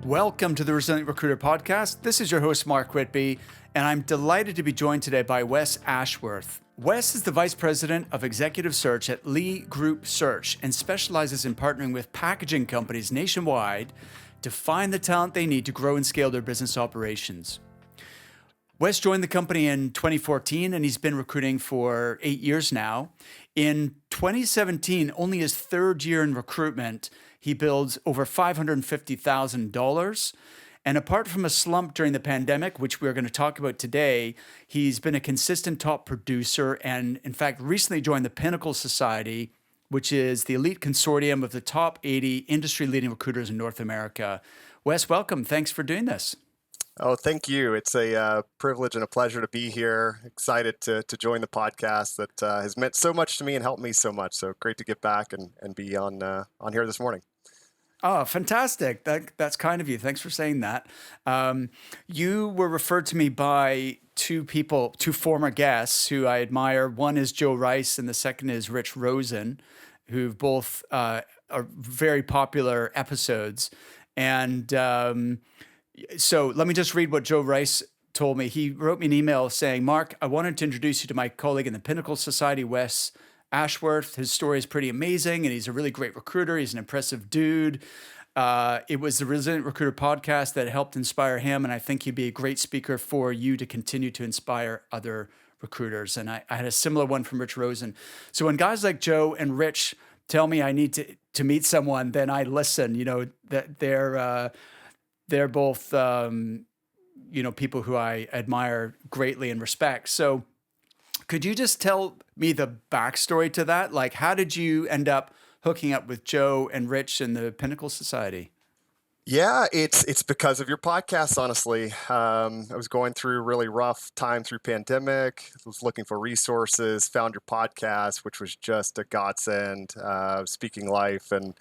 Welcome to the Resilient Recruiter Podcast. This is your host, Mark Whitby, and I'm delighted to be joined today by Wes Ashworth. Wes is the Vice President of Executive Search at Lee Group Search and specializes in partnering with packaging companies nationwide to find the talent they need to grow and scale their business operations. Wes joined the company in 2014, and he's been recruiting for 8 years now. In 2017, only his third year in recruitment, he builds over $550,000. And apart from a slump during the pandemic, which we're going to talk about today, he's been a consistent top producer and, in fact, recently joined the Pinnacle Society, which is the elite consortium of the top 80 industry-leading recruiters in North America. Wes, welcome. Thanks for doing this. Oh, thank you. It's a privilege and a pleasure to be here. Excited to join the podcast that has meant so much to me and helped me so much. So great to get back and be on here this morning. Oh, fantastic. That's kind of you. Thanks for saying that. You were referred to me by two former guests who I admire. One is Joe Rice and the second is Rich Rosen, who both are very popular episodes. And so let me just read what Joe Rice told me. He wrote me an email saying, Mark, I wanted to introduce you to my colleague in the Pinnacle Society, Wes Ashworth. His story is pretty amazing, and he's a really great recruiter. He's an impressive dude. It was the Resilient Recruiter podcast that helped inspire him, and I think he'd be a great speaker for you to continue to inspire other recruiters. And I had a similar one from Rich Rosen. So when guys like Joe and Rich tell me I need to meet someone, then I listen. You know, that they're both, people who I admire greatly and respect. So could you just tell me the backstory to that? Like, how did you end up hooking up with Joe and Rich in the Pinnacle Society? Yeah, it's because of your podcast, honestly. I was going through a really rough time through pandemic, was looking for resources, found your podcast, which was just a godsend, speaking life and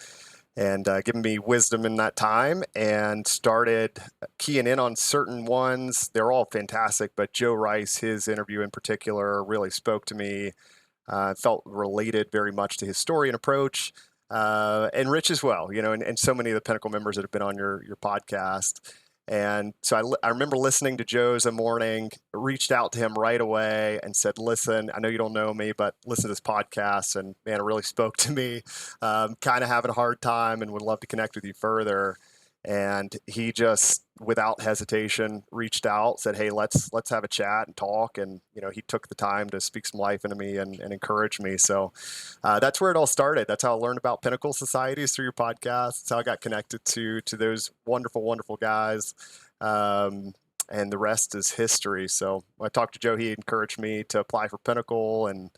giving me wisdom in that time, and started keying in on certain ones. They're all fantastic, but Joe Rice, his interview in particular, really spoke to me. Felt related very much to his story and approach, and Rich as well, and so many of the Pinnacle members that have been on your podcast. And so I remember listening to Joe's a morning, reached out to him right away and said, listen, I know you don't know me, but listen to this podcast. And man, it really spoke to me. Kind of having a hard time and would love to connect with you further. And he just, without hesitation, reached out, said, hey, let's have a chat and talk. And, he took the time to speak some life into me and encourage me. So that's where it all started. That's how I learned about Pinnacle Societies through your podcast. That's how I got connected to those wonderful, wonderful guys. And the rest is history. So when I talked to Joe, he encouraged me to apply for Pinnacle, and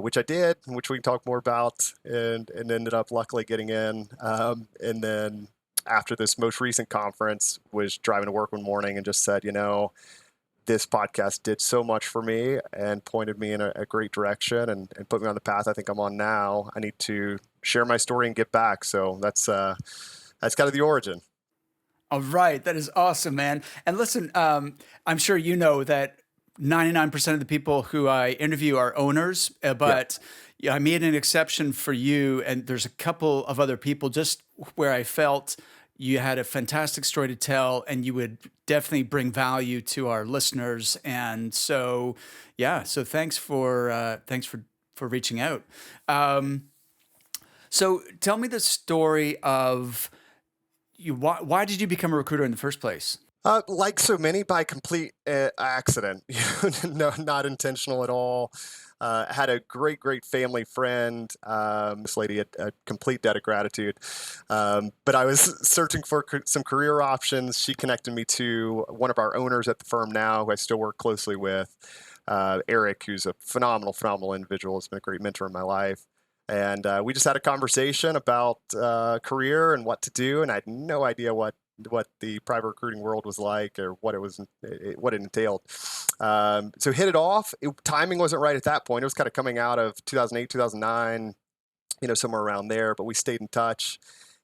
which I did, which we can talk more about, and ended up luckily getting in. And then after this most recent conference, was driving to work one morning and just said, this podcast did so much for me and pointed me in a great direction and put me on the path I think I'm on now. I need to share my story and get back. So that's kind of the origin. All right. That is awesome, man. And listen, I'm sure you know that 99% of the people who I interview are owners, but yeah, I made an exception for you. And there's a couple of other people just where I felt you had a fantastic story to tell, and you would definitely bring value to our listeners. And so, so thanks for reaching out. So tell me the story of you. Why did you become a recruiter in the first place? Like so many, by complete accident. No, not intentional at all. Had a great family friend. This lady had a complete debt of gratitude. But I was searching for some career options. She connected me to one of our owners at the firm now, who I still work closely with, Eric, who's a phenomenal individual. Has been a great mentor in my life. And we just had a conversation about career and what to do. And I had no idea what the private recruiting world was like or what it entailed. So hit it off. Timing wasn't right at that point. It was kind of coming out of 2008, 2009, somewhere around there, but we stayed in touch.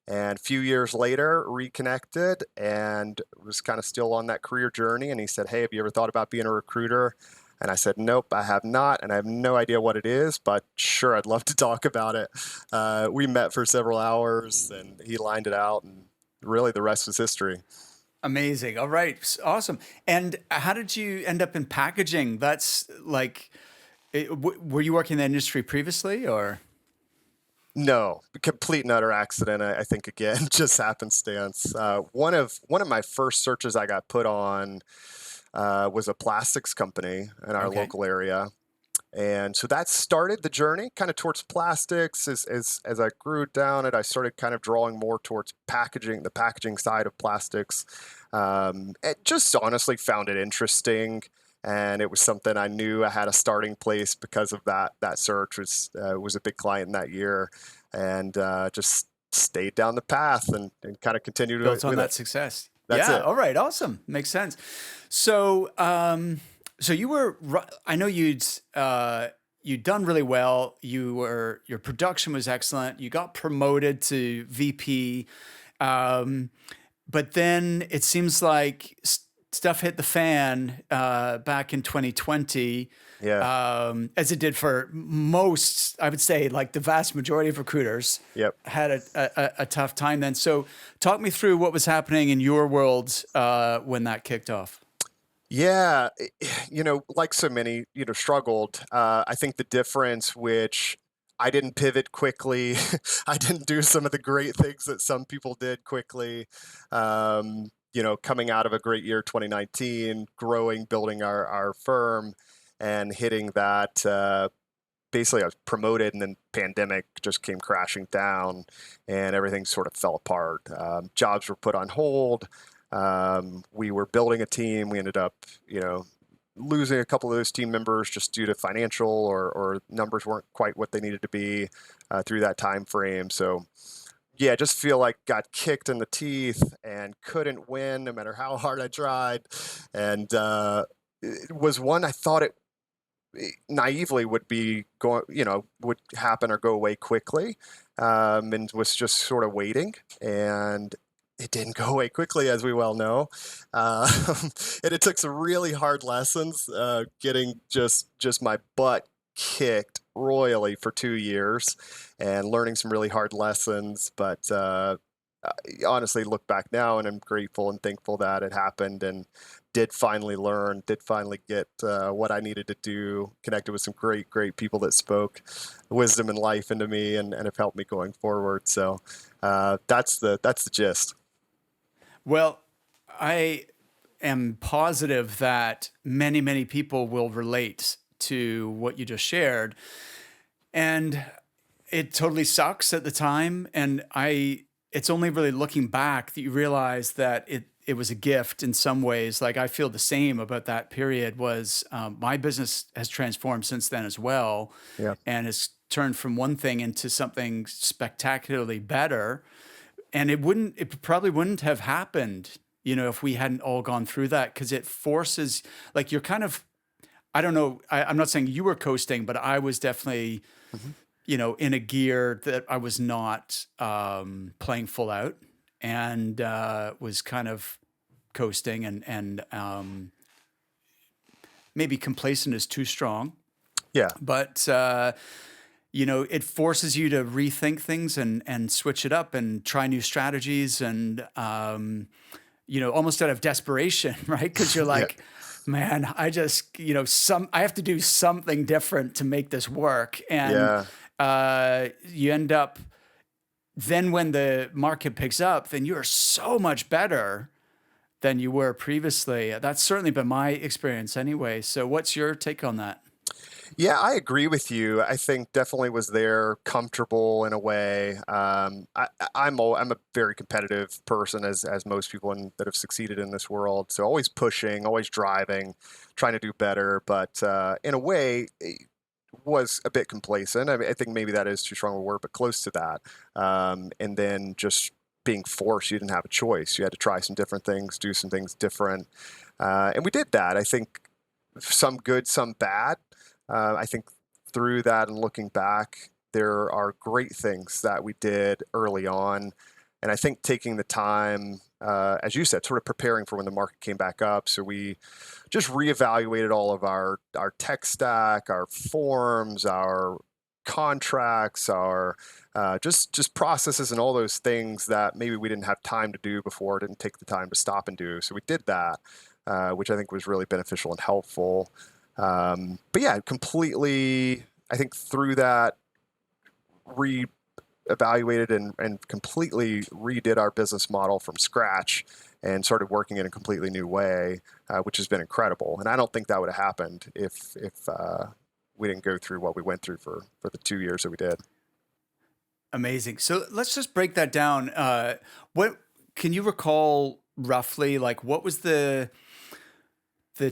And a few years later, reconnected and was kind of still on that career journey. And he said, hey, have you ever thought about being a recruiter? And I said, nope, I have not. And I have no idea what it is, but sure, I'd love to talk about it. We met for several hours and he lined it out and really the rest is history. Amazing. All right. Awesome. And how did you end up in packaging? That's like, were you working in the industry previously or? No, complete and utter accident. I think again, just happenstance. One of my first searches I got put on was a plastics company in our Okay. local area, and so that started the journey kind of towards plastics. As I grew down it, I started kind of drawing more towards packaging, the packaging side of plastics. It just honestly found it interesting, and it was something I knew I had a starting place because of that search was a big client in that year, and just stayed down the path and kind of continued Built on with that it. success. That's Yeah. it. All right. Awesome. Makes sense. So, so you were, I know you'd done really well. Your production was excellent. You got promoted to VP. Um, but then it seems like stuff hit the fan back in 2020, Yeah. as it did for most, I would say, like the vast majority of recruiters Yep. had a tough time then. So talk me through what was happening in your world when that kicked off. Yeah, like so many, struggled. I think the difference, which I didn't pivot quickly, I didn't do some of the great things that some people did quickly. Coming out of a great year, 2019, growing, building our firm, and hitting that. Basically, I was promoted, and then pandemic just came crashing down, and everything sort of fell apart. Jobs were put on hold. We were building a team. We ended up, losing a couple of those team members just due to financial or numbers weren't quite what they needed to be through that time frame. So, yeah, just feel like got kicked in the teeth and couldn't win no matter how hard I tried. And it was one I thought it naively would be going, would happen or go away quickly, and was just sort of waiting. And it didn't go away quickly, as we well know. Um, and it took some really hard lessons, getting just my butt kicked royally for 2 years, and learning some really hard lessons. But honestly, look back now, and I'm grateful and thankful that it happened, and did finally learn, did finally get what I needed to do, connected with some great people that spoke wisdom and life into me, and have helped me going forward. So that's the gist. Well, I am positive that many people will relate to what you just shared. And it totally sucks at the time. And it's only really looking back that you realize that it was a gift in some ways. Like I feel the same about that period. Was my business has transformed since then as well, Yeah. and has turned from one thing into something spectacularly better. And it probably wouldn't have happened, if we hadn't all gone through that, because it forces, like, you're kind of, I don't know, I'm not saying you were coasting, but I was definitely, Mhm. in a gear that I was not playing full out, and was kind of coasting, and maybe complacent is too strong, Yeah. but it forces you to rethink things and switch it up and try new strategies, and almost out of desperation, right? Because you're Yeah. like, man, I just I have to do something different to make this work, and Yeah. you end up, then when the market picks up, then you're so much better than you were previously. That's certainly been my experience anyway. So what's your take on that? Yeah, I agree with you. I think definitely was there comfortable in a way. I'm a very competitive person, as most people that have succeeded in this world. So always pushing, always driving, trying to do better. But in a way, was a bit complacent. I mean, I think maybe that is too strong a word, but close to that. And then just being forced, you didn't have a choice. You had to try some different things, do some things different, and we did that. I think some good, some bad. I think through that and looking back, there are great things that we did early on. And I think taking the time, as you said, sort of preparing for when the market came back up. So we just reevaluated all of our tech stack, our forms, our contracts, our just processes and all those things that maybe we didn't have time to do before, didn't take the time to stop and do. So we did that, which I think was really beneficial and helpful. But yeah, completely, I think through that, re-evaluated and completely redid our business model from scratch and started working in a completely new way, which has been incredible. And I don't think that would have happened if we didn't go through what we went through for the 2 years that we did. Amazing. So let's just break that down. What can you recall roughly? Like, what was the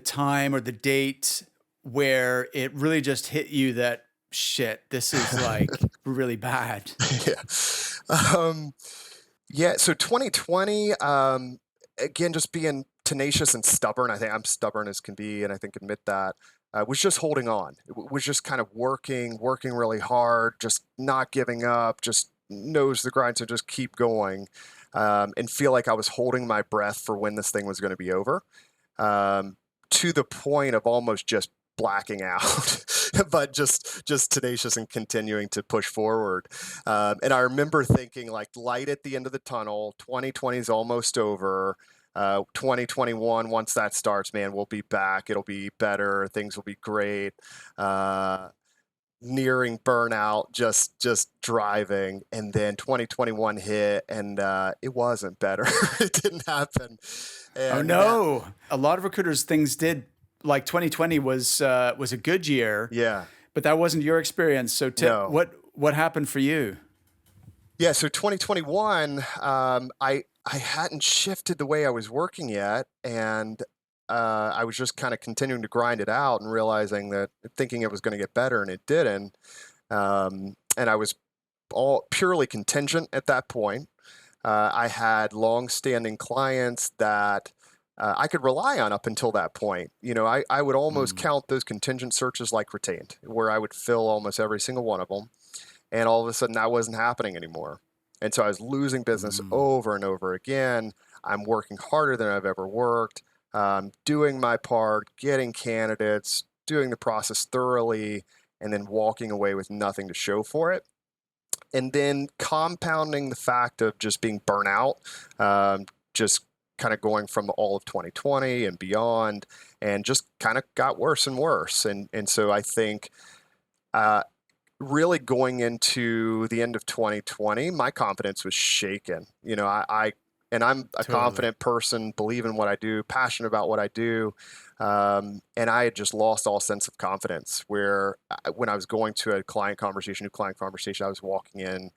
time or the date where it really just hit you that shit, this is like really bad? Yeah. Um, yeah. So 2020, again, just being tenacious and stubborn. I think I'm stubborn as can be, and I think admit that. Was just holding on. Was just kind of working really hard, just not giving up, just nose the grind, so just keep going, and feel like I was holding my breath for when this thing was going to be over, to the point of almost just blacking out, but just tenacious and continuing to push forward. And I remember thinking, like, light at the end of the tunnel. 2020 is almost over. 2021, once that starts, man, we'll be back. It'll be better. Things will be great. Nearing burnout, just driving. And then 2021 hit, and it wasn't better. It didn't happen. Oh And no. A lot of recruiters things did like 2020 was a good year, yeah, but that wasn't your experience. So no. what happened for you? Yeah, so 2021, I hadn't shifted the way I was working yet, and I was just kind of continuing to grind it out and realizing that, thinking it was going to get better, and it didn't. And I was all purely contingent at that point. I had long-standing clients that I could rely on up until that point. I would almost Mm, count those contingent searches like retained, where I would fill almost every single one of them. And all of a sudden, that wasn't happening anymore. And so I was losing business mm. over and over again. I'm working harder than I've ever worked, doing my part, getting candidates, doing the process thoroughly, and then walking away with nothing to show for it. And then compounding the fact of just being burnt out, just kind of going from all of 2020 and beyond, and just kind of got worse and worse. And so I think, uh, really going into the end of 2020, my confidence was shaken. And I'm a Totally. confident person, believe in what I do, passionate about what I do. And I had just lost all sense of confidence where, when I was going to a new client conversation, I was walking in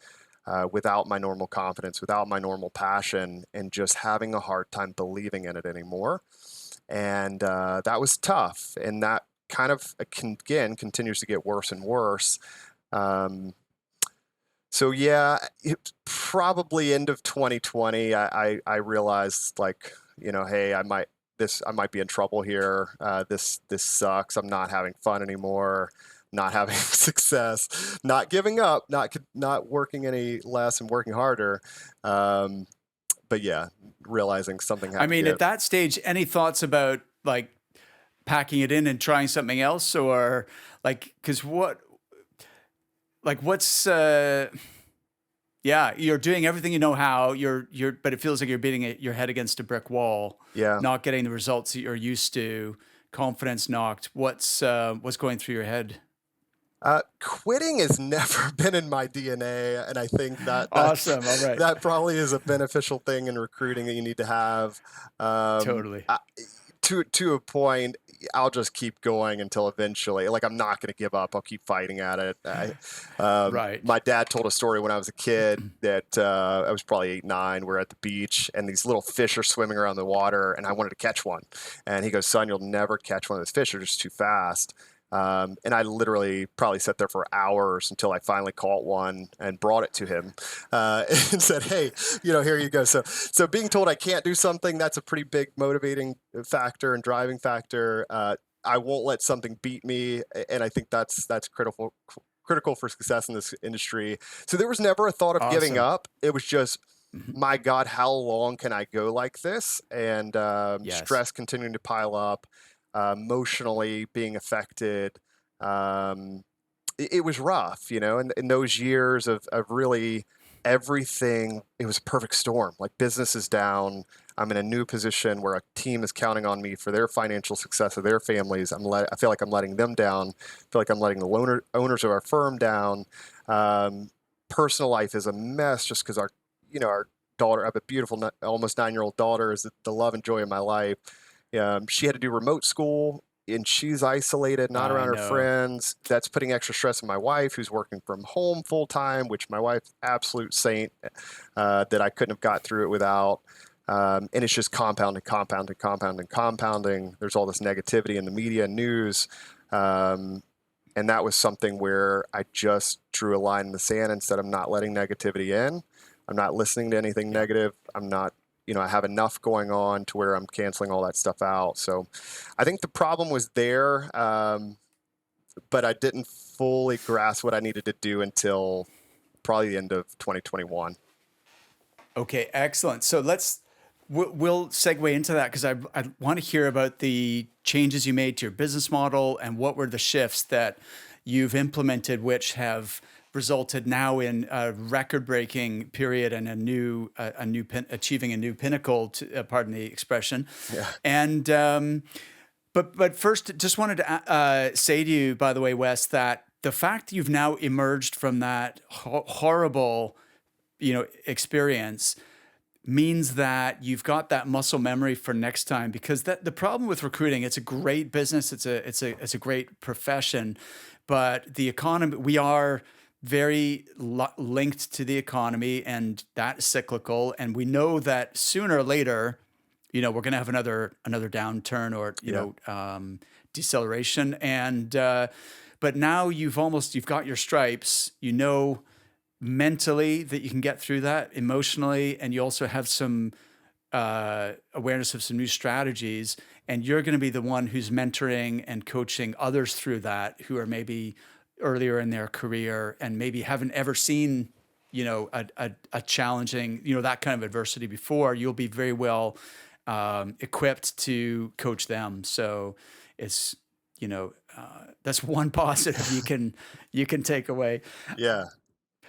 without my normal confidence, without my normal passion, and just having a hard time believing in it anymore. And that was tough. And that kind of, again, continues to get worse and worse. Um, so yeah, it probably end of 2020, I realized, like, hey, I might be in trouble here. This sucks. I'm not having fun anymore. Not having success. Not giving up. Not working any less and working harder. Um, but yeah, realizing something I had to mean, at give. that stage, any thoughts about like packing it in and trying something else, or like, because what's yeah, you're doing everything you know how. But it feels like you're beating your head against a brick wall, Yeah. not getting the results that you're used to. Confidence knocked. What's going through your head? Quitting has never been in my DNA, and I think that Awesome. All right. that probably is a beneficial thing in recruiting that you need to have. Um, Totally. I, to a point, I'll just keep going until eventually, like, I'm not going to give up. I'll keep fighting at it. Right. My dad told a story when I was a kid that I was probably 8, 9. We're at the beach, and these little fish are swimming around the water, and I wanted to catch one. And he goes, "Son, you'll never catch one of those fish. They're just too fast." And I literally probably sat there for hours until I finally caught one and brought it to him, and said, "Hey, here you go." So being told I can't do something, that's a pretty big motivating factor and driving factor. I won't let something beat me, and I think that's critical for success in this industry. So there was never a thought of giving Awesome. up. It was just, Mhm. my God, how long can I go like this? And Yes. stress continuing to pile up, emotionally being affected. Um, it was rough, in those years of really everything. It was a perfect storm. Like business is down. I'm in a new position where a team is counting on me for their financial success of their families. I feel like I'm letting them down. I feel like I'm letting the owners of our firm down. Um, Personal life is a mess just because our daughter, I have a beautiful, almost 9-year-old daughter, is the love and joy of my life. She had to do remote school and she's isolated, not I around her know. friends. That's putting extra stress on my wife, who's working from home full time, which my wife's absolute saint, that I couldn't have got through it without. And it's just compounding, compounding, compounding, compounding. There's all this negativity in the media and news. And that was something where I just drew a line in the sand and said, I'm not letting negativity in. I'm not listening to anything Yeah. negative. I'm not, I have enough going on to where I'm canceling all that stuff out. So I think the problem was there, but I didn't fully grasp what I needed to do until probably the end of 2021. Okay, excellent. So we'll segue into that because I want to hear about the changes you made to your business model and what were the shifts that you've implemented, which have resulted now in a record-breaking period and achieving a new pinnacle. Pardon the expression. Yeah. And but first, just wanted to say to you, by the way, Wes, that the fact you've now emerged from that horrible, experience means that you've got that muscle memory for next time. Because the problem with recruiting, it's a great business, it's a great profession, but the economy, we are very linked to the economy, and that's cyclical, and we know that sooner or later, we're going to have another downturn or Yeah. deceleration, and but now you've got your stripes, mentally that you can get through that, emotionally, and you also have some awareness of some new strategies, and you're going to be the one who's mentoring and coaching others through that, who are maybe earlier in their career and maybe haven't ever seen a challenging, that kind of adversity before. You'll be very well equipped to coach them. So it's that's one positive you can take away. Yeah.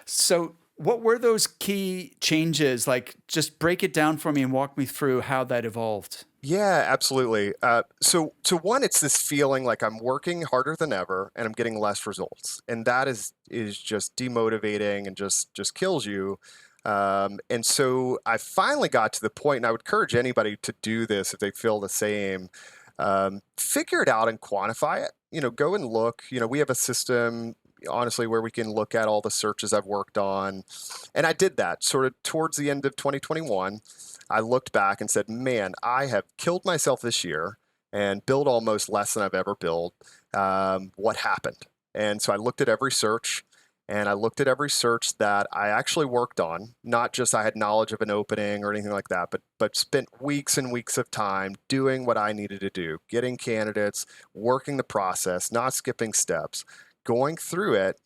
So what were those key changes? Like, just break it down for me and walk me through how that evolved. Yeah, absolutely. So one, it's this feeling like I'm working harder than ever and I'm getting less results, and that is just demotivating and just kills you. And so I finally got to the point, and I would encourage anybody to do this if they feel the same. Figure it out and quantify it. Go and look. We have a system, honestly, where we can look at all the searches I've worked on, and I did that sort of towards the end of 2021. I looked back and said, man, I have killed myself this year and billed almost less than I've ever billed. What happened? And so I looked at every search, and I looked at every search that I actually worked on, not just I had knowledge of an opening or anything like that, but spent weeks and weeks of time doing what I needed to do, getting candidates, working the process, not skipping steps, going through it.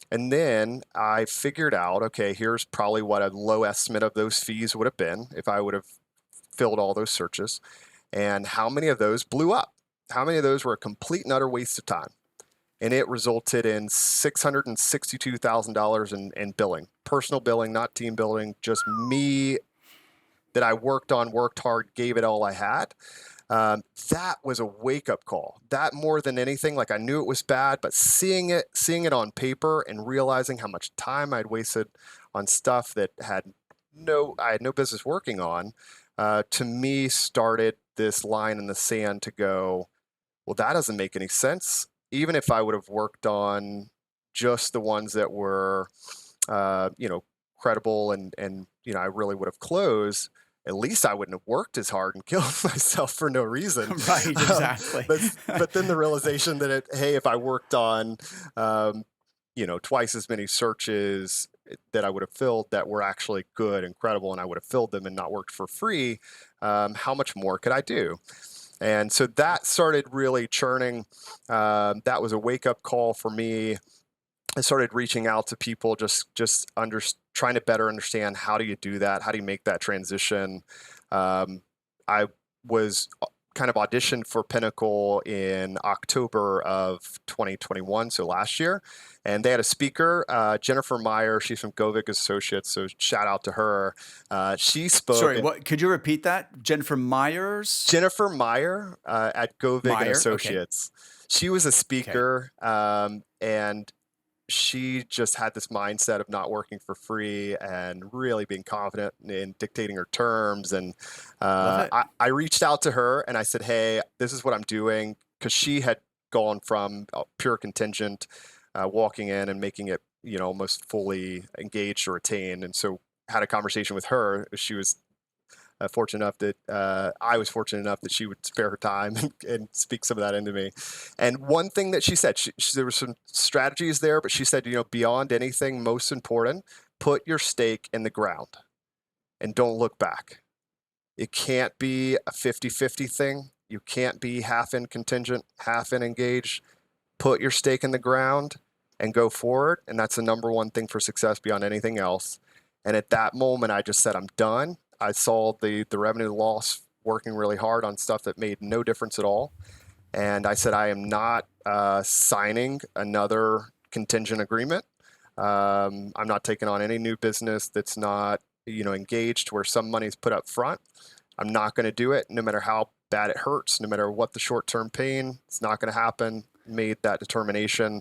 And then I figured out, okay, here's probably what a low estimate of those fees would have been if I would have filled all those searches, and how many of those blew up. How many of those were a complete and utter waste of time? And it resulted in $662,000 in billing, personal billing, not team billing, just me that I worked hard, gave it all I had. That was a wake-up call. That, more than anything, like, I knew it was bad, but seeing it on paper and realizing how much time I'd wasted on stuff that I had no business working on, to me started this line in the sand to go, well, that doesn't make any sense. Even if I would have worked on just the ones that were, credible and I really would have closed, at least I wouldn't have worked as hard and killed myself for no reason. Right, Um, exactly. but then the realization that if I worked on, twice as many searches that I would have filled that were actually good and credible, and I would have filled them and not worked for free, how much more could I do? And so that started really churning. That was a wake-up call for me. I started reaching out to people, trying to better understand, how do you do that? How do you make that transition? I was kind of auditioned for Pinnacle in October of 2021, so last year. And they had a speaker, Jennifer Meyer. She's from Govik Associates, so shout out to her. She spoke. Sorry, what? Could you repeat that? Jennifer Myers? Jennifer Meyer at Govik and Meyer. Okay. Associates. She was a Okay. speaker, and she just had this mindset of not working for free and really being confident in dictating her terms. And Love it. I reached out to her and I said, hey, this is what I'm doing. Because she had gone from pure contingent, walking in and making it, almost fully engaged or retained. And so had a conversation with her. She was fortunate enough that I was fortunate enough that she would spare her time and speak some of that into me. And one thing that she said, there were some strategies there, but she said, beyond anything, most important, put your stake in the ground and don't look back. It can't be a 50-50 thing. You can't be half in contingent, half in engaged. Put your stake in the ground and go forward. And that's the number one thing for success beyond anything else. And at that moment, I just said, I'm done. I saw the revenue loss working really hard on stuff that made no difference at all. And I said, I am not signing another contingent agreement. I'm not taking on any new business that's not, engaged where some money is put up front. I'm not going to do it no matter how bad it hurts, no matter what the short-term pain. It's not going to happen. Made that determination.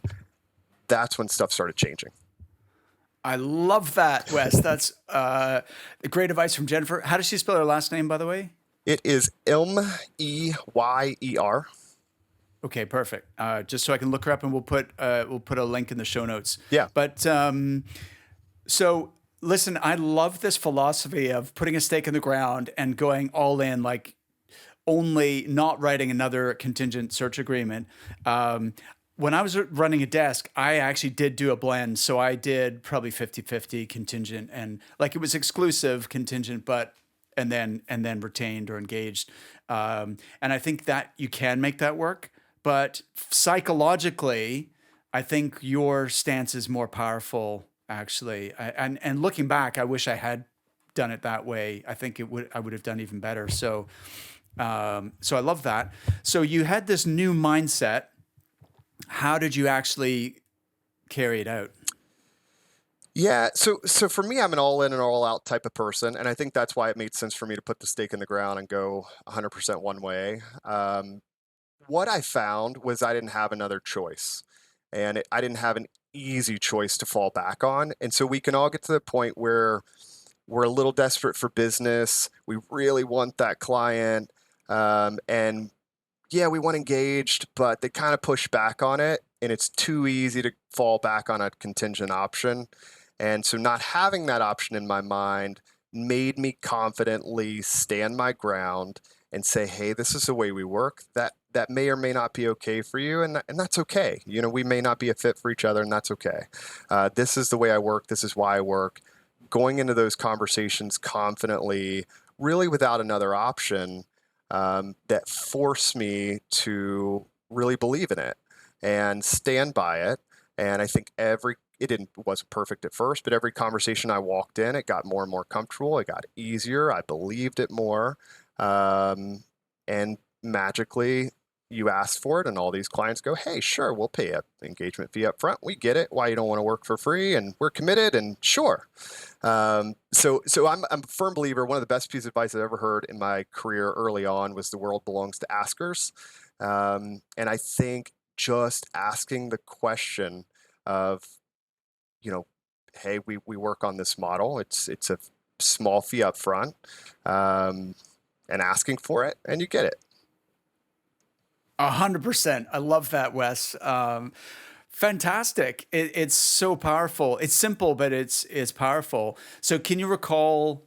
That's when stuff started changing. I love that, Wes. That's great advice from Jennifer. How does she spell her last name, by the way? It is Meyer. Okay, perfect. Just so I can look her up, and we'll put a link in the show notes. Yeah. But so listen, I love this philosophy of putting a stake in the ground and going all in, like only not writing another contingent search agreement. When I was running a desk, I actually did do a blend. So I did probably 50-50 contingent, and like it was exclusive contingent, and then retained or engaged. And I think that you can make that work. But psychologically, I think your stance is more powerful, actually. And looking back, I wish I had done it that way. I think I would have done even better. So I love that. So you had this new mindset. How did you actually carry it out? Yeah, so for me, I'm an all-in and all-out type of person, and I think that's why it made sense for me to put the stake in the ground and go 100% one way. What I found was I didn't have another choice, and I didn't have an easy choice to fall back on. And so we can all get to the point where we're a little desperate for business. We really want that client, and yeah, we want engaged, but they kind of push back on it, and it's too easy to fall back on a contingent option. And so not having that option in my mind made me confidently stand my ground and say, hey, this is the way we work. That may or may not be okay for you, and that's okay. We may not be a fit for each other, and that's okay. This is the way I work. This is why I work. Going into those conversations confidently, really without another option, that forced me to really believe in it and stand by it. And I think wasn't perfect at first, but every conversation I walked in, it got more and more comfortable. It got easier. I believed it more. And magically, you ask for it, and all these clients go, hey, sure, we'll pay an engagement fee up front. We get it. Why you don't want to work for free, and we're committed, and sure. So I'm a firm believer. One of the best pieces of advice I've ever heard in my career early on was the world belongs to askers. And I think just asking the question of, hey, we work on this model. It's a small fee up front, and asking for it, and you get it. 100%. I love that, Wes. Fantastic. It's so powerful. It's simple, but it's powerful. So can you recall,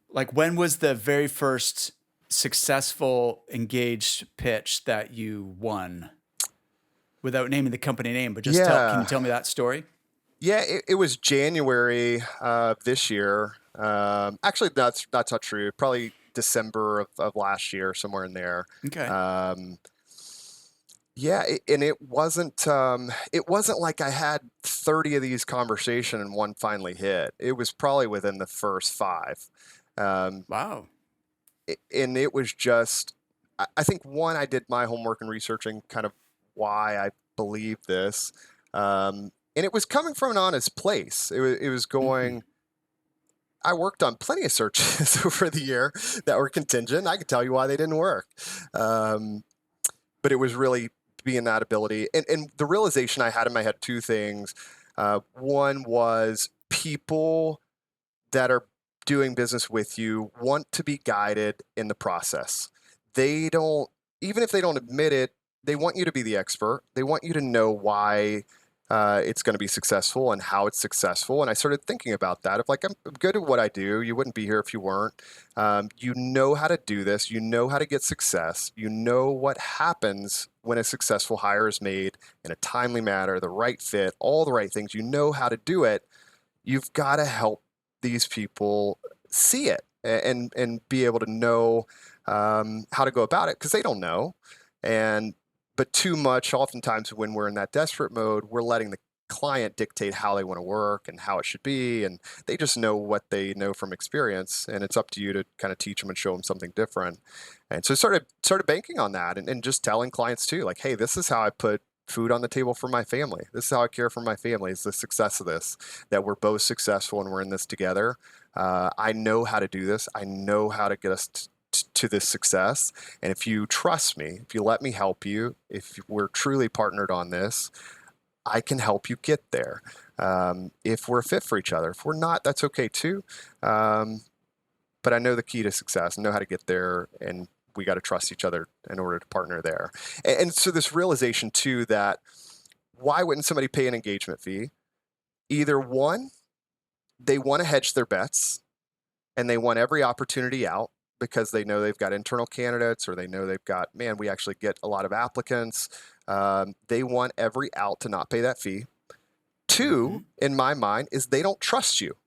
like, when was the very first successful engaged pitch that you won? Without naming the company name, but just can you tell me that story? Yeah, it was January this year. Actually, that's not true. Probably December of last year, somewhere in there. Okay. Yeah, and it wasn't like I had 30 of these conversations and one finally hit. It was probably within the first 5. Wow. And it was just I think one, I did my homework and researching kind of why I believe this. And it was coming from an honest place. It was Mhm. going, I worked on plenty of searches over the year that were contingent. I could tell you why they didn't work. Um, but it was really being that ability. And the realization I had in my head, two things. One was people that are doing business with you want to be guided in the process. They don't, even if they don't admit it, they want you to be the expert. They want you to know why it's going to be successful and how it's successful. And I started thinking about that of like, I'm good at what I do. You wouldn't be here if you weren't. You know how to do this. You know how to get success. You know what happens when a successful hire is made in a timely manner, the right fit, all the right things. You know how to do it. You've got to help these people see it and be able to know how to go about it because they don't know. And but too much, oftentimes when we're in that desperate mode, we're letting the client dictate how they want to work and how it should be, and they just know what they know from experience, and it's up to you to kind of teach them and show them something different. And so started banking on that, and just telling clients too, like, hey, this is how I put food on the table for my family. This is how I care for my family. Is the success of this, that we're both successful and we're in this together. I know how to do this. I know how to get us to this success. And if you trust me, if you let me help you, if we're truly partnered on this, I can help you get there. If we're a fit for each other, if we're not, that's okay too. But I know the key to success, I know how to get there, and we got to trust each other in order to partner there. And so this realization too that why wouldn't somebody pay an engagement fee? Either one, they want to hedge their bets and they want every opportunity out because they know they've got internal candidates or they know they've got, man, we actually get a lot of applicants. They want every out to not pay that fee. Two, Mhm. in my mind, is they don't trust you.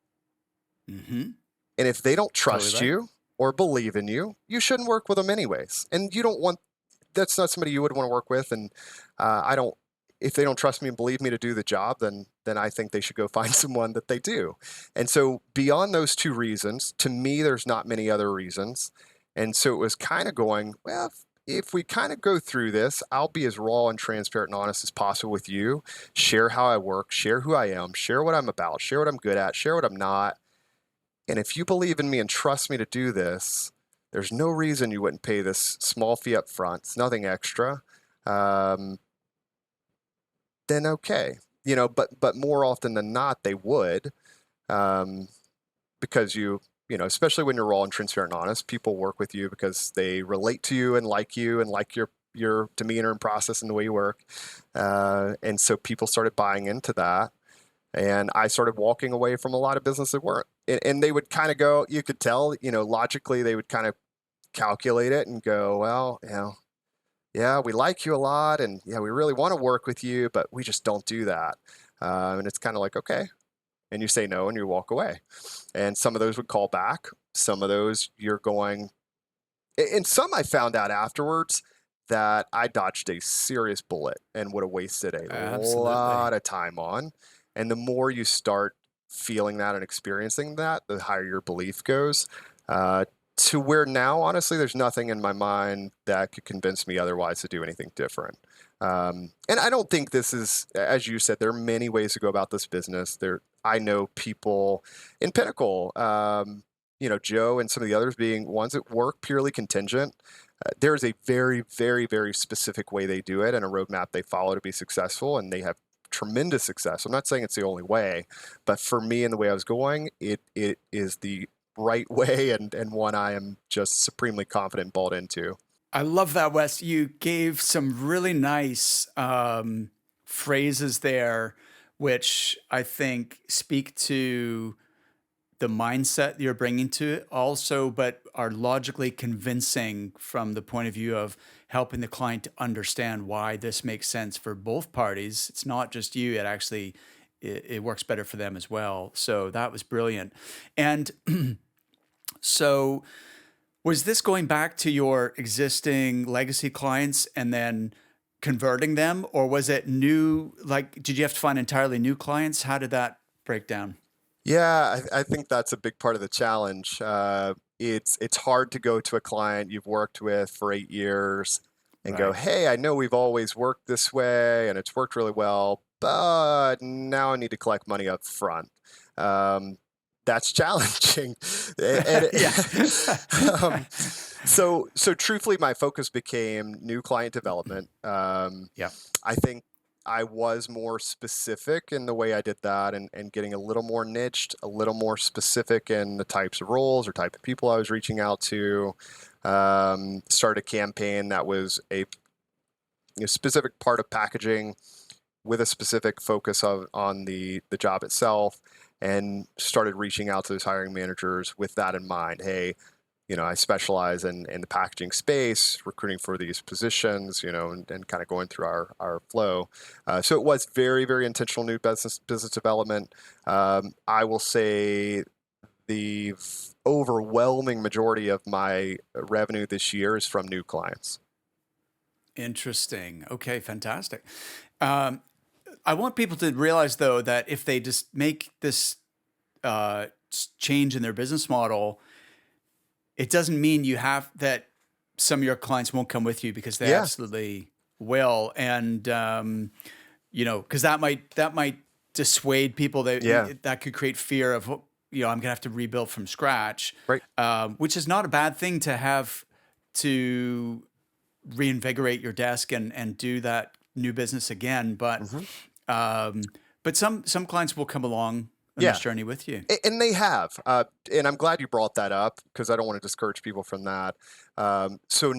Mhm. And if they don't Totally trust right. you or believe in you, you shouldn't work with them anyways. And you don't want, that's not somebody you would want to work with. And I don't, if they don't trust me and believe me to do the job, then I think they should go find someone that they do. And so beyond those two reasons, to me, there's not many other reasons. And so it was kind of going, well, if we kind of go through this, I'll be as raw and transparent and honest as possible with you, share how I work, share who I am, share what I'm about, share what I'm good at, share what I'm not. And if you believe in me and trust me to do this, there's no reason you wouldn't pay this small fee up front. It's nothing extra. Um, then okay, but more often than not, they would, um, because especially when you're raw and transparent and honest, people work with you because they relate to you and like your demeanor and process and the way you work. And so people started buying into that. And I started walking away from a lot of business that weren't. And they would kind of go, you could tell, logically, they would kind of calculate it and go, well, yeah, we like you a lot. And yeah, we really want to work with you, but we just don't do that. And it's kind of like, okay. And you say no and you walk away. And some of those would call back. Some of those you're going, and some I found out afterwards that I dodged a serious bullet and would have wasted a Absolutely. lot of time on. And the more you start feeling that and experiencing that, the higher your belief goes. Uh, to where now, honestly, there's nothing in my mind that could convince me otherwise to do anything different. And I don't think this is, as you said, there are many ways to go about this business. I know people in Pinnacle, Joe and some of the others being ones that work purely contingent. There is a very, very, very specific way they do it and a roadmap they follow to be successful, and they have tremendous success. I'm not saying it's the only way, but for me and the way I was going, it is the right way and one I am just supremely confident and bought into. I love that, Wes. You gave some really nice phrases there, which I think speak to the mindset you're bringing to it also, but are logically convincing from the point of view of helping the client to understand why this makes sense for both parties. It's not just you, it actually it works better for them as well. So that was brilliant. And so was this going back to your existing legacy clients and then converting them, or was it new? Like, did you have to find entirely new clients? How did that break down? Yeah, I think that's a big part of the challenge. It's hard to go to a client you've worked with for 8 years and go, Right. "Hey, I know we've always worked this way, and it's worked really well, but now I need to collect money up front." Um, that's challenging, and Yeah. um, so truthfully, my focus became new client development. Yeah. I think I was more specific in the way I did that and getting a little more niched, a little more specific in the types of roles or type of people I was reaching out to. Started a campaign that was a specific part of packaging with a specific focus on the job itself, and started reaching out to those hiring managers with that in mind. Hey, I specialize in the packaging space, recruiting for these positions, and kind of going through our flow. So it was very, very intentional new business development. I will say the overwhelming majority of my revenue this year is from new clients. Interesting. Okay, fantastic. Um, I want people to realize, though, that if they just make this change in their business model, it doesn't mean you have that some of your clients won't come with you, because they Yeah, absolutely will. And because that might dissuade people. yeah, That could create fear of, I'm gonna have to rebuild from scratch, right. which is not a bad thing to have to reinvigorate your desk and do that new business again. hmm But some clients will come along on this Yeah. journey with you. And they have, and I'm glad you brought that up because I don't want to discourage people from that. So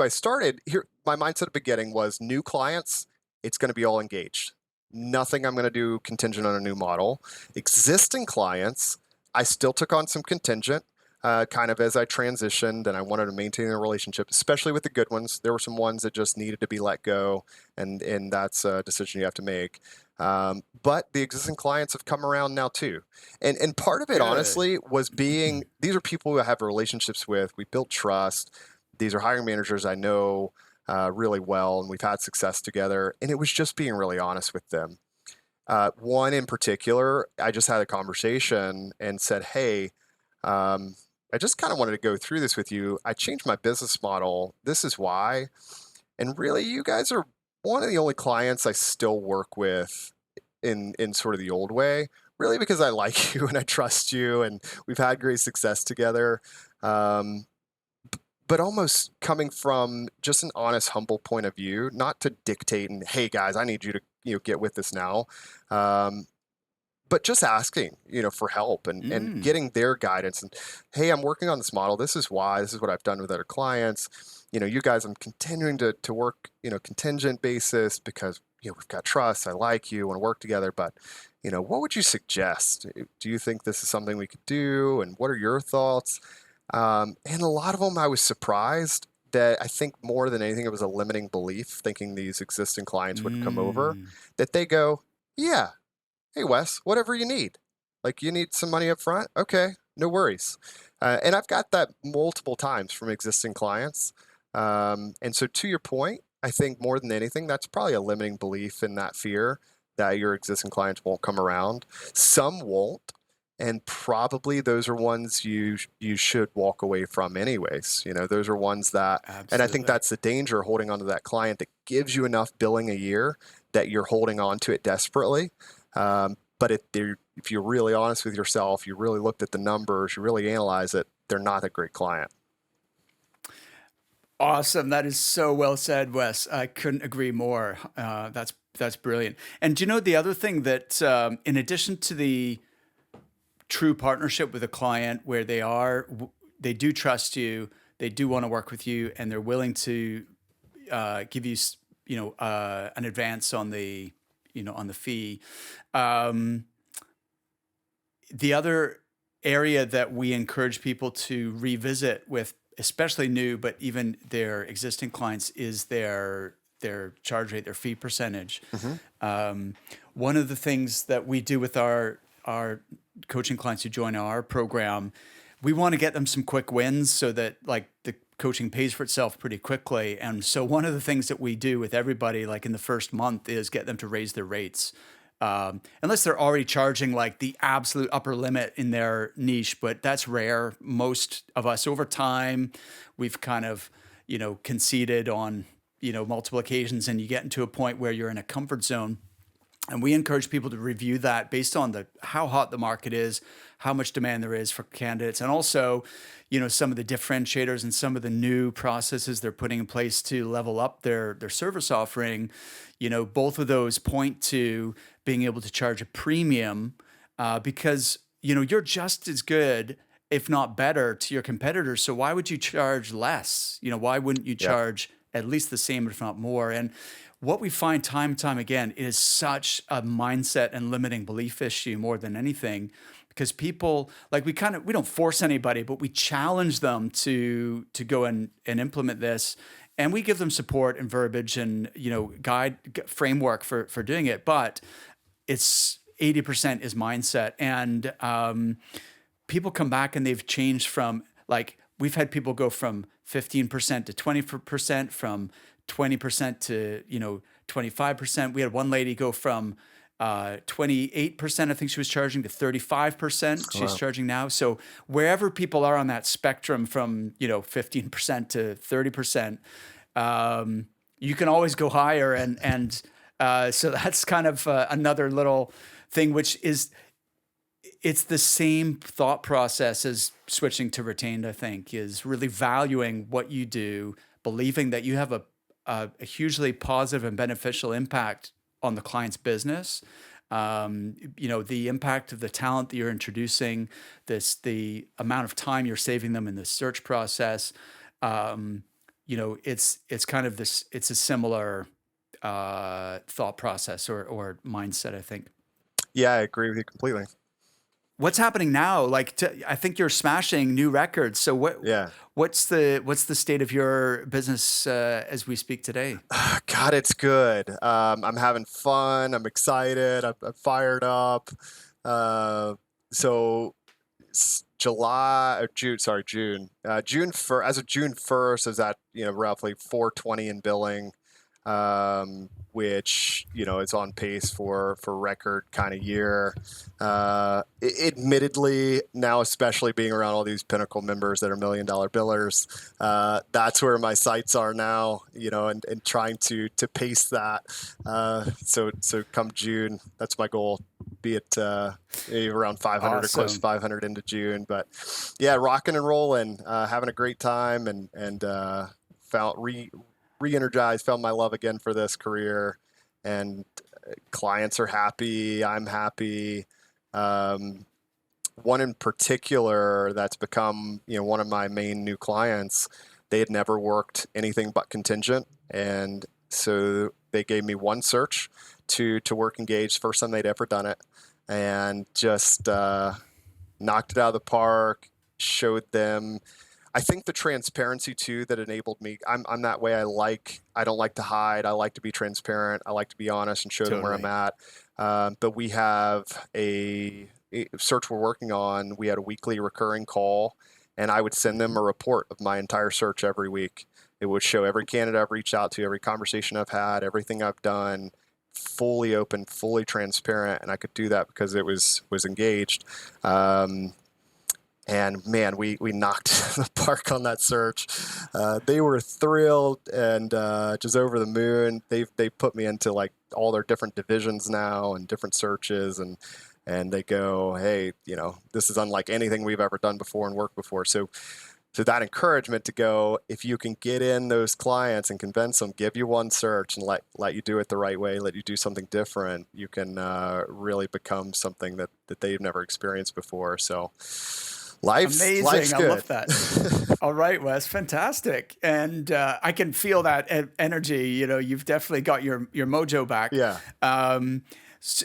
I started here. My mindset at the beginning was new clients. It's going to be all engaged. Nothing I'm going to do contingent on a new model. Existing clients, I still took on some contingent, kind of as I transitioned, and I wanted to maintain a relationship, especially with the good ones. There were some ones that just needed to be let go, and that's a decision you have to make. But the existing clients have come around now too. And part of it, Good. honestly, was being these are people who I have relationships with. We built trust. These are hiring managers I know really well, and we've had success together. And it was just being really honest with them. One in particular, I just had a conversation and said, "Hey, I just kind of wanted to go through this with you. I changed my business model. This is why. And really, you guys are one of the only clients I still work with in sort of the old way, really because I like you and I trust you, and we've had great success together. Um, but almost coming from just an honest, humble point of view, not to dictate and hey guys, I need you to get with this now. Um, but just asking, for help and Mm. getting their guidance and, hey, I'm working on this model. This is why. This is what I've done with other clients. You guys, I'm continuing to work, contingent basis because we've got trust. I like you, want to work together. But what would you suggest? Do you think this is something we could do? And what are your thoughts? And a lot of them, I was surprised that I think more than anything, it was a limiting belief, thinking these existing clients would come over, Mm. that they go, yeah, hey Wes, whatever you need. Like you need some money up front? Okay, no worries. And I've got that multiple times from existing clients. And so to your point, I think more than anything, that's probably a limiting belief in that fear that your existing clients won't come around. Some won't, and probably those are ones you should walk away from anyways. Those are ones that, and I think Absolutely. that's the danger holding on to that client that gives you enough billing a year that you're holding on to it desperately. But if you're really honest with yourself, you really looked at the numbers, you really analyze it, they're not a great client. Awesome. That is so well said, Wes. I couldn't agree more. That's brilliant. And do you know the other thing that, in addition to the true partnership with a client, where they do trust you, they do want to work with you, and they're willing to give you, an advance on the fee. Um, the other area that we encourage people to revisit with, especially new, but even their existing clients, is their charge rate, their fee percentage. hmm Um, One of the things that we do with our coaching clients who join our program, we want to get them some quick wins so that, like, the coaching pays for itself pretty quickly. And so one of the things that we do with everybody, like in the first month, is get them to raise their rates unless they're already charging like the absolute upper limit in their niche, but that's rare. Most of us over time, we've kind of, conceded on, multiple occasions, and you get into a point where you're in a comfort zone. And we encourage people to review that based on how hot the market is, how much demand there is for candidates, and also, some of the differentiators and some of the new processes they're putting in place to level up their service offering. Both of those point to being able to charge a premium because you're just as good, if not better, to your competitors. So why would you charge less? Why wouldn't you Yep. charge at least the same, if not more? And what we find time and time again is such a mindset and limiting belief issue more than anything, because people like we don't force anybody, but we challenge them to go and implement this, and we give them support and verbiage and guide framework for doing it. But it's 80% is mindset, and people come back and they've changed from like we've had people go from 15% to 20%, from 20% to 25%. We had one lady go from 28%, I think she was charging, to 35% she's Wow. charging now. So wherever people are on that spectrum from 15% to 30%, you can always go higher, and so that's kind of another little thing, which is it's the same thought process as switching to retained. I think is really valuing what you do, believing that you have a hugely positive and beneficial impact on the client's business. The impact of the talent that you're introducing, the amount of time you're saving them in the search process. It's kind of this. It's a similar thought process or mindset, I think. Yeah, I agree with you completely. What's happening now? I think you're smashing new records. So Yeah. what's the state of your business as we speak today? God, it's good. I'm having fun. I'm excited. I'm fired up. So July or June, sorry, June. As of June 1st, I was at roughly 420 in billing, which is on pace for record kind of year. Admittedly, now especially being around all these Pinnacle members that are $1 million billers, that's where my sights are now. And trying to pace that. So come June, that's my goal. Be it maybe around 500 or close to Awesome. 500 into June, but yeah, rocking and rolling, having a great time, and found re-energized, found my love again for this career, and clients are happy. I'm happy. One in particular that's become one of my main new clients. They had never worked anything but contingent, and so they gave me one search to work engaged. First time they'd ever done it, and just knocked it out of the park. Showed them. I think the transparency too that enabled me. I'm that way. I don't like to hide. I like to be transparent. I like to be honest and show them where I'm Totally. at. But we have a search we're working on. We had a weekly recurring call, and I would send them a report of my entire search every week. It would show every candidate I've reached out to, every conversation I've had, everything I've done, fully open, fully transparent, and I could do that because it was engaged. And man, we knocked the park on that search. They were thrilled and just over the moon. They put me into like all their different divisions now and different searches, and they go, hey, this is unlike anything we've ever done before and worked before. So that encouragement to go, if you can get in those clients and convince them, give you one search and let you do it the right way, let you do something different, you can really become something that they've never experienced before. So life's Amazing. I good. love that. All right, Wes, fantastic. And I can feel that energy. You've definitely got your mojo back. Yeah.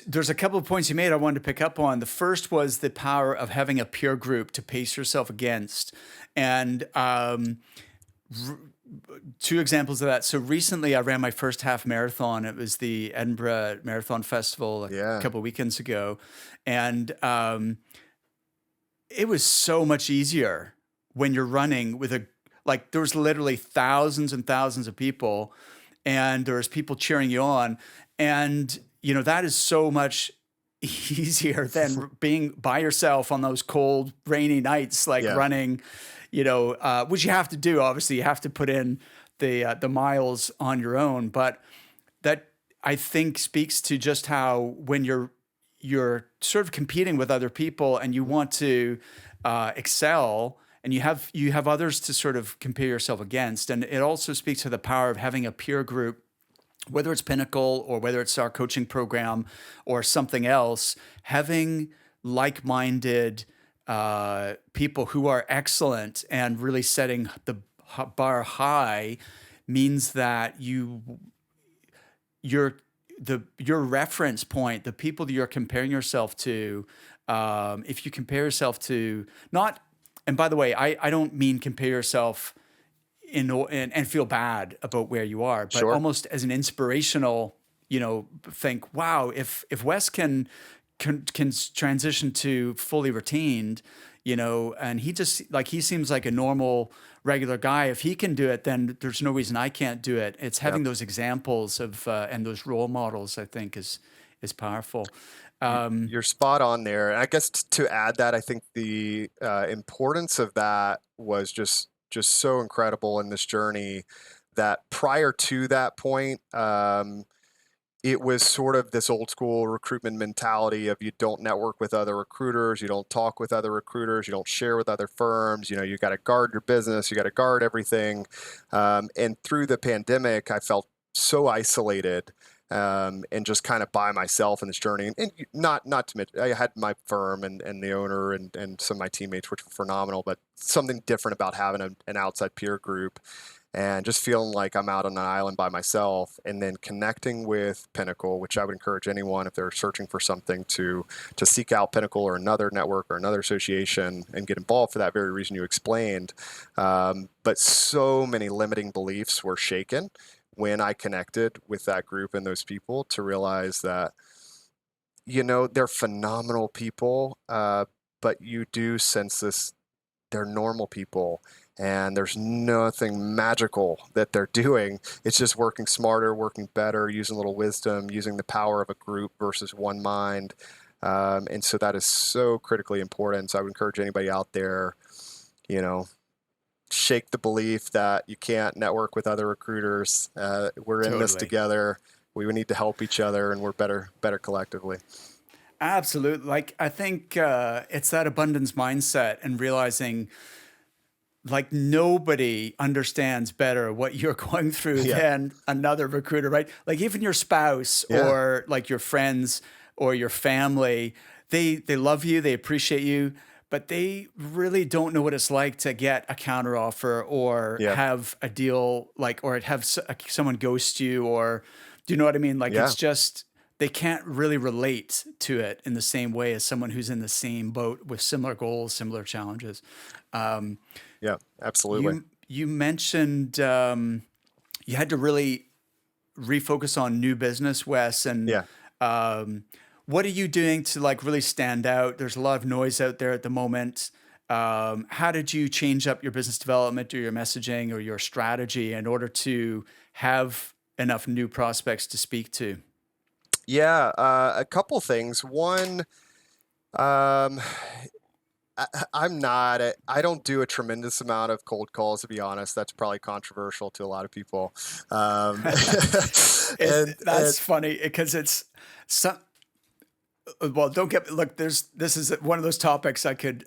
There's a couple of points you made I wanted to pick up on. The first was the power of having a peer group to pace yourself against. And two examples of that. So recently I ran my first half marathon. It was the Edinburgh Marathon Festival a Yeah. couple of weekends ago. And it was so much easier when you're running with there was literally thousands and thousands of people, and there was people cheering you on. And, that is so much easier than being by yourself on those cold, rainy nights, like Yeah. running, which you have to do. Obviously, you have to put in the miles on your own, but that I think speaks to just how when you're sort of competing with other people and you want to excel, and you have others to sort of compare yourself against, and it also speaks to the power of having a peer group, whether it's Pinnacle or whether it's our coaching program or something else, having like-minded people who are excellent and really setting the bar high means that your your reference point, the people that you're comparing yourself to, if you compare yourself to not, and by the way, I don't mean compare yourself and feel bad about where you are, but Sure. almost as an inspirational, think, wow, if Wes can transition to fully retained, and he seems like a normal, regular guy. If he can do it, then there's no reason I can't do it. It's Yep. having those examples of and those role models, I think, is powerful. Um, You're spot on there. And I guess to add that, I think the importance of that was just so incredible in this journey that prior to that point, it was sort of this old school recruitment mentality of you don't network with other recruiters, you don't talk with other recruiters, you don't share with other firms, you got to guard your business, you got to guard everything. And through the pandemic, I felt so isolated and just kind of by myself in this journey. And not to mention, I had my firm and the owner and some of my teammates, which were phenomenal, but something different about having an outside peer group and just feeling like I'm out on an island by myself, and then connecting with Pinnacle, which I would encourage anyone if they're searching for something to seek out Pinnacle or another network or another association and get involved for that very reason you explained. But so many limiting beliefs were shaken when I connected with that group and those people to realize that, they're phenomenal people, but you do sense this, they're normal people. And there's nothing magical that they're doing. It's just working smarter, working better, using a little wisdom, using the power of a group versus one mind. And so that is so critically important. So I would encourage anybody out there, you know, shake the belief that you can't network with other recruiters. We're in this totally. together. We need to help each other, and we're better collectively. Absolutely. Like, I think it's that abundance mindset and realizing like nobody understands better what you're going through Yeah. than another recruiter, right? Like even your spouse Yeah. or like your friends or your family, they love you, they appreciate you, but they really don't know what it's like to get a counteroffer or Yeah. have a deal like or have someone ghost you or do you know what I mean? Like Yeah. it's just they can't really relate to it in the same way as someone who's in the same boat with similar goals, similar challenges. Um, Yeah. Absolutely. you mentioned you had to really refocus on new business, Wes, and Yeah. um, what are you doing to like really stand out? There's a lot of noise out there at the moment. How did you change up your business development or your messaging or your strategy in order to have enough new prospects to speak to? Yeah. A couple things. One, um, I'm not. I don't do a tremendous amount of cold calls, to be honest. That's probably controversial to a lot of people. Um, and That's funny because it's some. Well, don't get look. This is one of those topics I could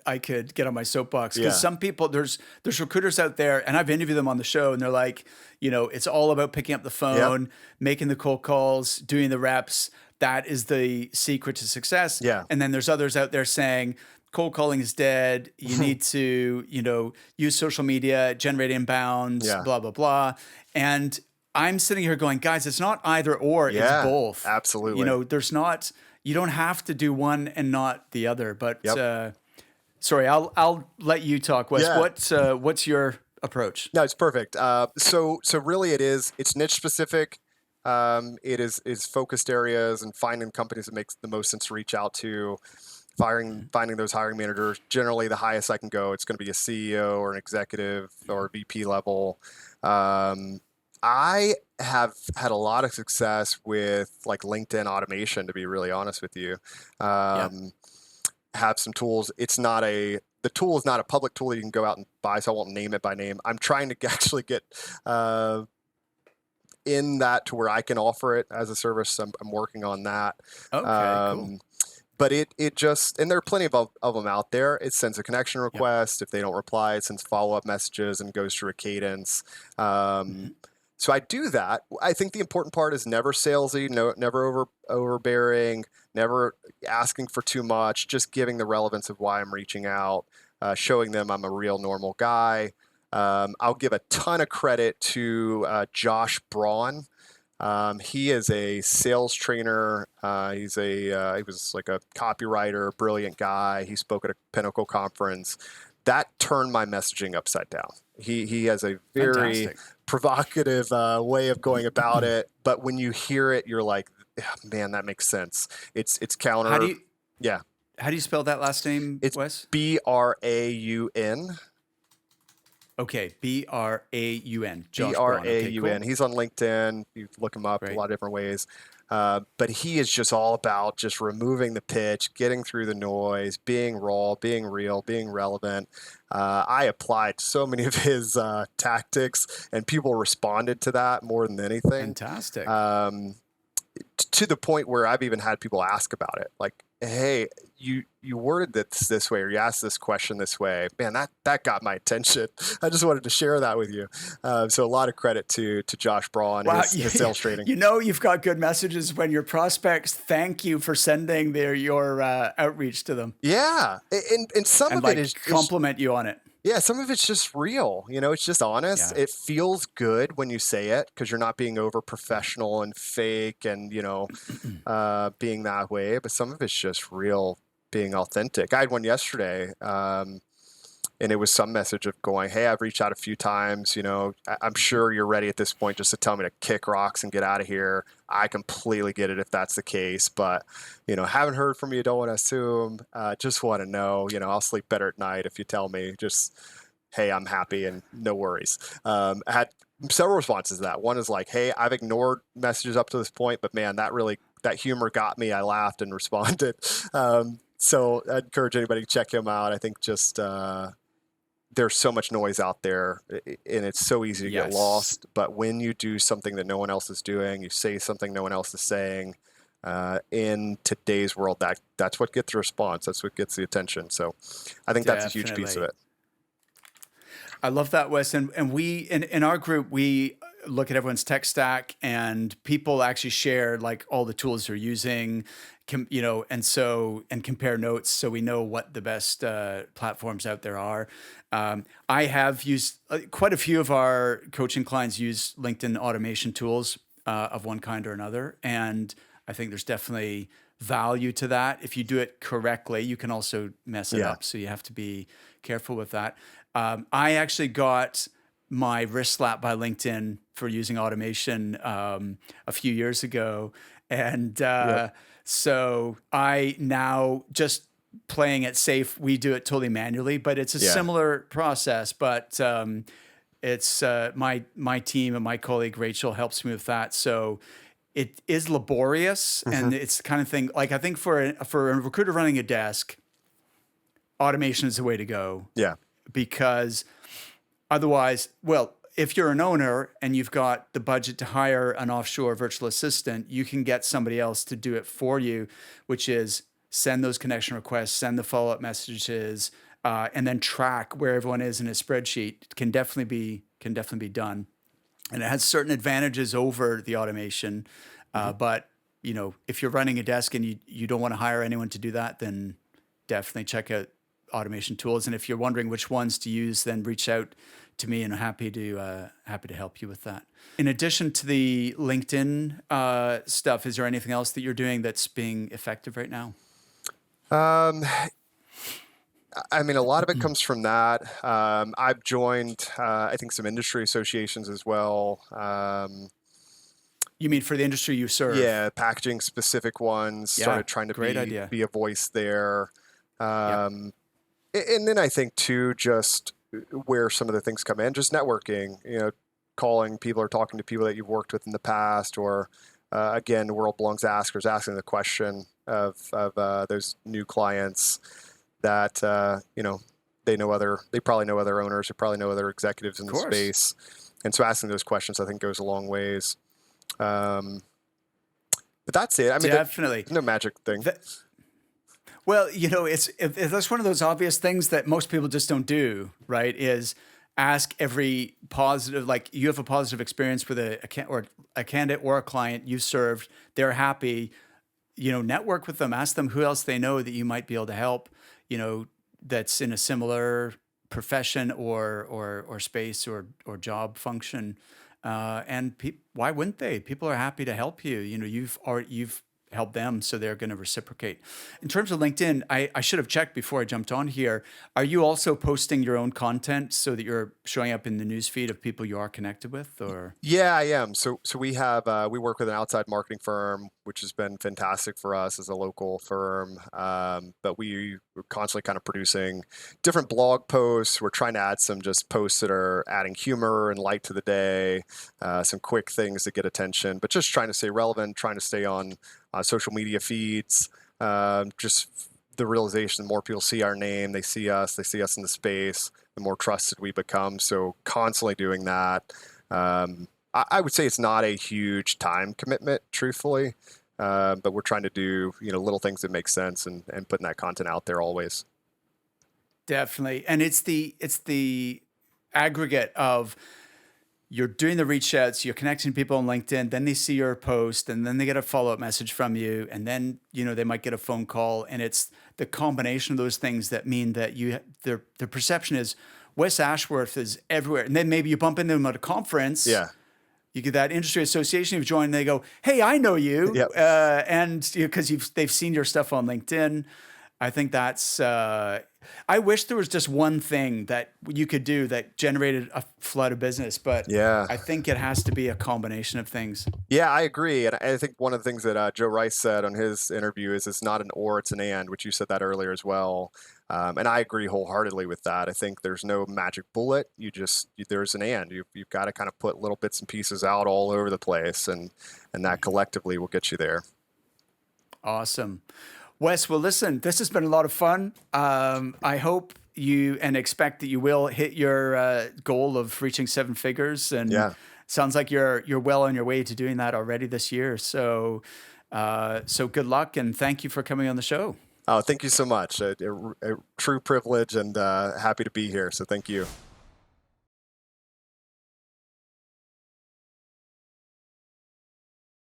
get on my soapbox because yeah, some people there's recruiters out there and I've interviewed them on the show and they're like, it's all about picking up the yep, phone, making the cold calls, doing the reps. That is the secret to success. yeah, And then there's others out there saying cold calling is dead. You need to use social media, generate inbounds, yeah, blah blah blah. And I'm sitting here going, guys, it's not either or, it's yeah, both. absolutely. There's not, you don't have to do one and not the other. But Yep. sorry, I'll let you talk, Wes. Yeah. What's your approach? No, it's perfect. So really, it's niche specific. It is focused areas and finding companies that makes the most sense to reach out to. Finding those hiring managers. Generally, the highest I can go, it's going to be a CEO or an executive or VP level. I have had a lot of success with like LinkedIn automation, to be really honest with you. Yeah. Um, have some tools. The tool is not a public tool that you can go out and buy, so I won't name it by name. I'm trying to actually get uh, in that to where I can offer it as a service. I'm working on that. Okay, cool. Um, but it just, and there are plenty of them out there. It sends a connection Yep. request. If they don't reply, it sends follow-up messages and goes through a cadence. Um, Hmm. so I do that. I think the important part is never salesy, no, never overbearing, never asking for too much, just giving the relevance of why I'm reaching out, showing them I'm a real normal guy. I'll give a ton of credit to Josh Braun. He is a sales trainer. He was like a copywriter, brilliant guy. He spoke at a Pinnacle conference. That turned my messaging upside down. He has a very Fantastic. provocative way of going about it, but when you hear it, you're like, "Ah, man, that makes sense. It's How do counter, you yeah. how do you spell that last name, It's Wes? Braun. Okay, Braun. B Josh R Braun. A Okay, U N. cool. He's on LinkedIn. You look him up a Great. lot of different ways. But he is just all about just removing the pitch, getting through the noise, being raw, being real, being relevant. I applied so many of his tactics, and people responded to that more than anything. Fantastic. Um, to the point where I've even had people ask about it, like, "Hey, you worded this way, or you asked this question this way, man. That got my attention. I just wanted to share that with you." So a lot of credit to Josh Braun and Wow, his sales training. you know you've got good messages when your prospects thank you for sending your outreach to them Yeah, and some and of it like is compliment you on it. yeah, some of it's just real. It's just honest. Yeah, It feels good when you say it because you're not being over yeah. professional and fake and being that way. But some of it's just real, being authentic. I had one yesterday. And it was some message of going, "Hey, I've reached out a few times. I'm sure you're ready at this point just to tell me to kick rocks and get out of here. I completely get it if that's the case, but haven't heard from you. Don't want to assume. Just want to know. I'll sleep better at night if you tell me. Just hey, I'm happy and no worries." I had several responses to that. One is like, "Hey, I've ignored messages up to this point, but man, that humor got me. I laughed and responded." So I'd encourage anybody to check him out. I think just there's so much noise out there and it's so easy to get Yes. lost. But when you do something that no one else is doing, you say something no one else is saying, in today's world, that's what gets the response. That's what gets the attention. So I think that's a huge piece of Definitely. it. I love that, Wes. And we in our group we look at everyone's tech stack, and people actually share like all the tools they're using, and compare notes so we know what the best platforms out there are. I have used quite a few of our coaching clients use LinkedIn automation tools of one kind or another, and I think there's definitely value to that. If you do it correctly, you can also mess it Yeah. up. So you have to be careful with that. I actually got my wrist slap by LinkedIn for using automation a few years ago. And Yep. so I now just playing it safe, we do it totally manually, but it's a Yeah. similar process. But it's my team and my colleague Rachel helps me with that. So it is laborious, Hmm. and it's the kind of thing like I think for a recruiter running a desk, automation is the way to go Yeah. because otherwise, well, if you're an owner and you've got the budget to hire an offshore virtual assistant, you can get somebody else to do it for you, which is send those connection requests, send the follow-up messages, and then track where everyone is in a spreadsheet. Can definitely be done, and it has certain advantages over the automation. Hmm. But if you're running a desk and you don't want to hire anyone to do that, then definitely check out automation tools. And if you're wondering which ones to use, then reach out to me, and I'm happy to help you with that. In addition to the LinkedIn stuff, is there anything else that you're doing that's being effective right now? Um, I mean, a lot of it comes from that. I've joined, I think, some industry associations as well. You mean for the industry you serve? Yeah, packaging specific ones. Yeah, Started trying to great be idea. be a voice there. Yep. Um, and then I think too, just where some of the things come in, just networking. calling people or talking to people that you've worked with in the past, or again, the world belongs to askers, asking the question of those new clients that they probably know other owners, they probably know other executives in Of the course. space, and so asking those questions I think goes a long ways. But that's it. I mean, Definitely. there's no magic thing. Well, that's one of those obvious things that most people just don't do, right? Is ask every positive, like you have a positive experience with a candidate or a client you served, they're happy, network with them, ask them who else they know that you might be able to help, that's in a similar profession or space or job function. Why wouldn't they? People are happy to help you. You've helped them, so they're going to reciprocate. In terms of LinkedIn, I should have checked before I jumped on here. Are you also posting your own content so that you're showing up in the newsfeed of people you are connected with, or? Yeah, I am. So we work with an outside marketing firm, which has been fantastic for us as a local firm. But we're constantly kind of producing different blog posts. We're trying to add some just posts that are adding humor and light to the day, some quick things to get attention, but just trying to stay relevant, trying to stay on social media feeds. Just the realization, the more people see our name, they see us in the space, the more trusted we become. So constantly doing that. I would say it's not a huge time commitment, truthfully, but we're trying to do little things that make sense and putting that content out there always. Definitely. And it's the aggregate of you're doing the reach outs, you're connecting people on LinkedIn, then they see your post, and then they get a follow-up message from you, and then they might get a phone call, and it's the combination of those things that mean that the perception is Wes Ashworth is everywhere, and then maybe you bump into them at a conference. Yeah. You get that industry association you've joined, and they go, "Hey, I know you," Yep. and because they've seen your stuff on LinkedIn. I think that's. I wish there was just one thing that you could do that generated a flood of business, but Yeah. I think it has to be a combination of things. Yeah, I agree. And I think one of the things that Joe Rice said on his interview is it's not an or, it's an and, which you said that earlier as well. And I agree wholeheartedly with that. I think there's no magic bullet. There's an and. You've got to kind of put little bits and pieces out all over the place, and that collectively will get you there. Awesome. Wes, well, listen, this has been a lot of fun. I hope you and expect that you will hit your goal of reaching 7 figures. And Yeah. sounds like you're well on your way to doing that already this year. So good luck, and thank you for coming on the show. Oh, thank you so much. A true privilege, and happy to be here. So thank you.